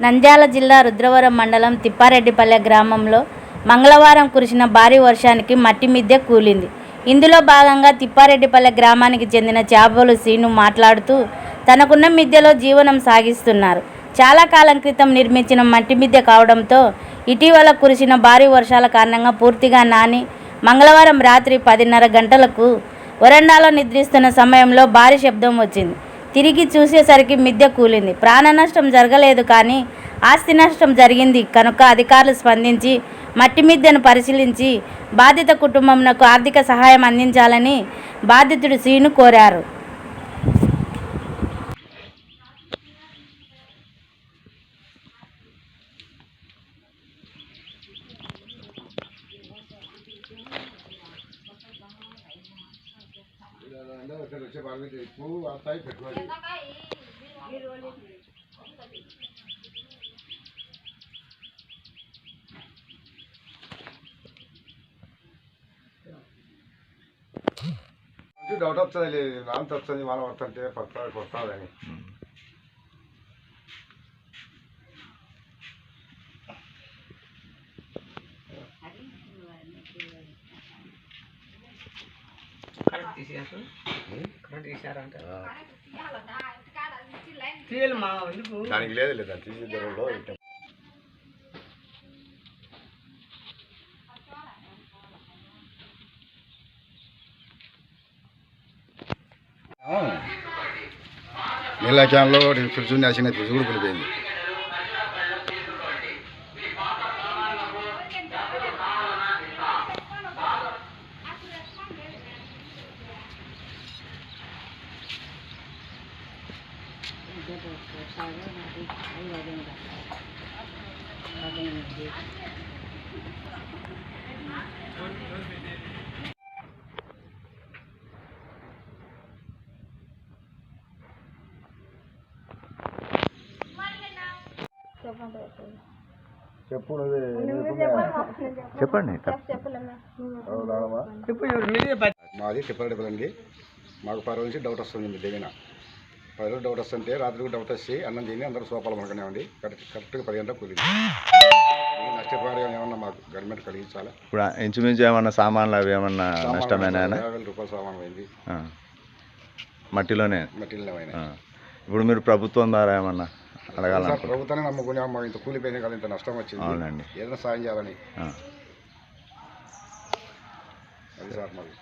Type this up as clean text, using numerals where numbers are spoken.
నంద్యాల జిల్లా రుద్రవరం మండలం తిప్పారెడ్డిపల్లె గ్రామంలో మంగళవారం కురిసిన భారీ వర్షానికి మట్టి మిద్దె కూలింది. ఇందులో భాగంగా తిప్పారెడ్డిపల్లె గ్రామానికి చెందిన చాబోలు శ్రీను మాట్లాడుతూ తనకున్న మిద్దెలో జీవనం సాగిస్తున్నారు. చాలా కాలం క్రితం నిర్మించిన మట్టి మిద్దె కావడంతో ఇటీవల కురిసిన భారీ వర్షాల కారణంగా పూర్తిగా నాని మంగళవారం రాత్రి 10:30 గంటలకు వరండాలో నిద్రిస్తున్న సమయంలో భారీ శబ్దం వచ్చింది. తిరిగి చూసేసరికి మిద్దె కూలింది. ప్రాణ నష్టం జరగలేదు, కానీ ఆస్తి నష్టం జరిగింది కనుక అధికారులు స్పందించి మట్టి మిద్దెను పరిశీలించి బాధిత కుటుంబంకు ఆర్థిక సహాయం అందించాలని బాధితుడు శ్రీను కోరారు. డౌట్ వస్తుంది, నాంత వస్తుంది, మనం వస్తుంటే పక్కకి వస్తుందని. దానికి లేదు లేదా తీసి దూరంలో నీళ్ళ క్యాన్లో ఫ్రిడ్జ్ నేసిన ఫ్రిడ్జ్ కూడా కూలిపోయింది. చెప్పండి. మాది తిప్పారెడ్డిపల్లి. మాకు 10 రోజుల నుంచి డౌట్ వస్తుంది. మీ దగ్గర 10 రోజులు డౌట్ వస్తుంటే రాత్రి కూడా డౌట్ వచ్చి అన్నం తిని అందరూ సోపాలు మనకనే ఉంది. కరెక్ట్గా 10 గంటలకు కూలింది. నష్టపరిహారం ఏమన్నా మాకు గవర్నమెంట్ కలిగించాలి. ఇప్పుడు ఇంచుమించు ఏమన్నా సామాన్లు అవి ఏమన్నా నష్టమైనా? 50,000 రూపాయల సామాన్ అయింది. మట్టిలోనే అయినా. ఇప్పుడు మీరు ప్రభుత్వం ద్వారా ఏమన్నా అడగాలి? ప్రభుత్వాన్ని నమ్ముకుని మాకు ఇంత కూలిపోయినా కదా, ఇంత నష్టం వచ్చింది. అవునండి, ఏదైనా సాయం చేయాలని. అది సార్ మాకు.